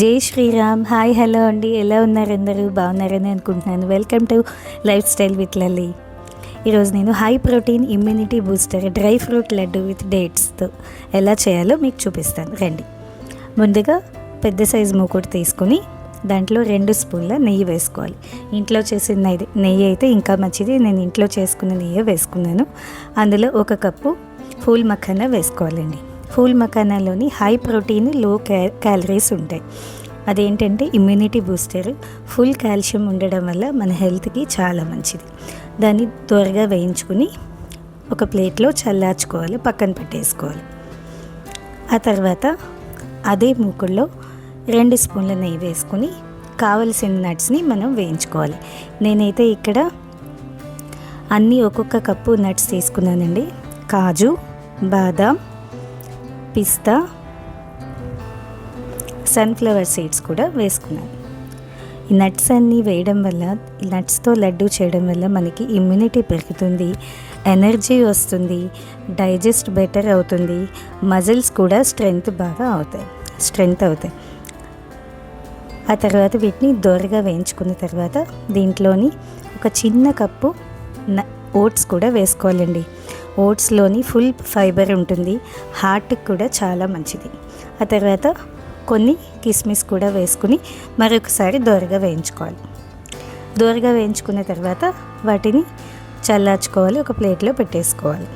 జై Sriram. Hi hello అండి, ఎలా ఉన్నారు అందరూ? బాగున్నారని అనుకుంటున్నాను. Welcome to lifestyle with Lalli. ఈరోజు నేను high protein immunity booster dry fruit laddu with డేట్స్తో ఎలా చేయాలో మీకు చూపిస్తాను. రండి. ముందుగా పెద్ద సైజు మూకుడు తీసుకొని దాంట్లో 2 స్పూన్ల నెయ్యి వేసుకోవాలి. ఇంట్లో చేసిన నెయ్యి అయితే ఇంకా మంచిది. నేను ఇంట్లో చేసుకున్న నెయ్యి వేసుకున్నాను. అందులో 1 కప్పు ఫూల్ మఖానా వేసుకోవాలండి. ఫూల్ మఖానాలోని హై ప్రోటీన్ లో క్యాలరీస్ ఉంటాయి. అదేంటంటే ఇమ్యూనిటీ బూస్టర్. ఫుల్ కాల్షియం ఉండడం వల్ల మన హెల్త్కి చాలా మంచిది. దాన్ని త్వరగా వేయించుకుని ఒక ప్లేట్లో చల్లార్చుకోవాలి, పక్కన పెట్టేసుకోవాలి. ఆ తర్వాత అదే మూకుల్లో 2 స్పూన్ల నెయ్యి వేసుకొని కావలసిన నట్స్ని మనం వేయించుకోవాలి. నేనైతే ఇక్కడ అన్నీ ఒక్కొక్క కప్పు నట్స్ తీసుకున్నానండి. కాజు, బాదాం, పిస్తా, సన్ఫ్లవర్ సీడ్స్ కూడా వేసుకున్నాను. ఈ నట్స్ అన్నీ వేయడం వల్ల, ఈ నట్స్తో లడ్డు చేయడం వల్ల మనకి ఇమ్యూనిటీ పెరుగుతుంది, ఎనర్జీ వస్తుంది, డైజెస్ట్ బెటర్ అవుతుంది, మజిల్స్ కూడా స్ట్రెంగ్త్ అవుతాయి. ఆ తర్వాత వీటిని దోరగా వేయించుకున్న తర్వాత దీంట్లోని ఒక చిన్న కప్పు ఓట్స్ కూడా వేసుకోవాలండి. ఓట్స్లోని ఫుల్ ఫైబర్ ఉంటుంది, హార్ట్కి కూడా చాలా మంచిది. ఆ తర్వాత కొన్ని కిస్మిస్ కూడా వేసుకుని మరొకసారి దోరగా వేయించుకోవాలి. దోరగా వేయించుకున్న తర్వాత వాటిని చల్లార్చుకోవాలి, ఒక ప్లేట్లో పెట్టేసుకోవాలి.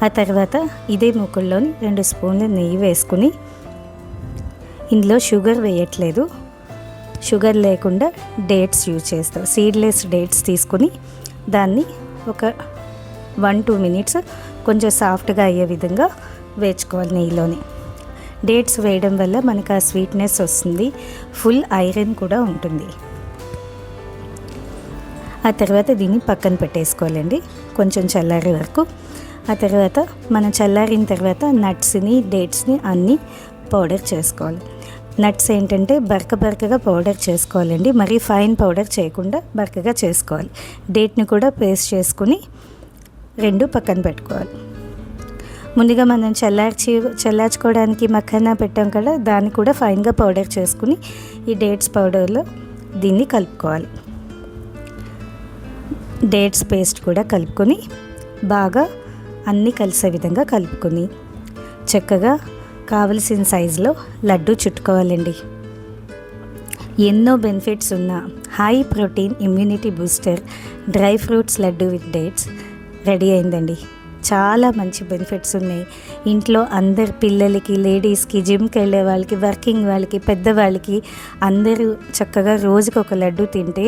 ఆ తర్వాత ఇదే మూకుల్లోని 2 స్పూన్ల నెయ్యి వేసుకుని, ఇందులో షుగర్ వేయట్లేదు, షుగర్ లేకుండా డేట్స్ యూజ్ చేస్తాం. సీడ్లెస్ డేట్స్ తీసుకుని దాన్ని ఒక 1-2 మినిట్స్ కొంచెం సాఫ్ట్గా అయ్యే విధంగా వేయించుకోవాలి నెయ్యిలోని. డేట్స్ వేయడం వల్ల మనకు ఆ స్వీట్నెస్ వస్తుంది, ఫుల్ ఐరన్ కూడా ఉంటుంది. ఆ తర్వాత దీన్ని పక్కన పెట్టేసుకోవాలండి కొంచెం చల్లారే వరకు. ఆ తర్వాత మనం చల్లారిన తర్వాత నట్స్ని, డేట్స్ని అన్నీ పౌడర్ చేసుకోవాలి. నట్స్ ఏంటంటే బరకగా పౌడర్ చేసుకోవాలండి, మరీ ఫైన్ పౌడర్ చేయకుండా బరకగా చేసుకోవాలి. డేట్ని కూడా పేస్ట్ చేసుకుని 2 పక్కన పెట్టుకోవాలి. ముందుగా మనం చల్లార్చుకోవడానికి మఖానా పెట్టాం కదా, దాన్ని కూడా ఫైన్గా పౌడర్ చేసుకుని ఈ డేట్స్ పౌడర్లో దీన్ని కలుపుకోవాలి. డేట్స్ పేస్ట్ కూడా కలుపుకొని బాగా అన్నీ కలిసే విధంగా కలుపుకొని చక్కగా కావలసిన సైజులో లడ్డు చుట్టుకోవాలండి. ఎన్నో బెనిఫిట్స్ ఉన్న high protein immunity booster dry fruits laddu with dates ready అయిందండి. చాలా మంచి బెనిఫిట్స్ ఉన్నాయి. ఇంట్లో అందరు పిల్లలకి, లేడీస్కి, జిమ్కి వెళ్ళే వాళ్ళకి, వర్కింగ్ వాళ్ళకి, పెద్దవాళ్ళకి అందరూ చక్కగా రోజుకి ఒక లడ్డు తింటే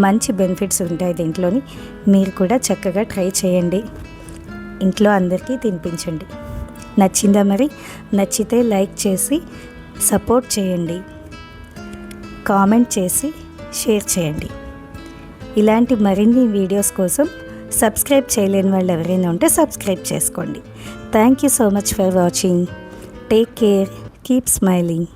మంచి బెనిఫిట్స్ ఉంటాయి దీంట్లోని. మీరు కూడా చక్కగా ట్రై చేయండి, ఇంట్లో అందరికీ తినిపించండి. నచ్చిందా మరి? నచ్చితే లైక్ చేసి సపోర్ట్ చేయండి, కామెంట్ చేసి షేర్ చేయండి. ఇలాంటి మరిన్ని వీడియోస్ కోసం సబ్స్క్రైబ్ చేయలేని వాళ్ళు ఎవరైనా ఉంటే సబ్స్క్రైబ్ చేసుకోండి. Thank you so much for watching. Take care, keep smiling.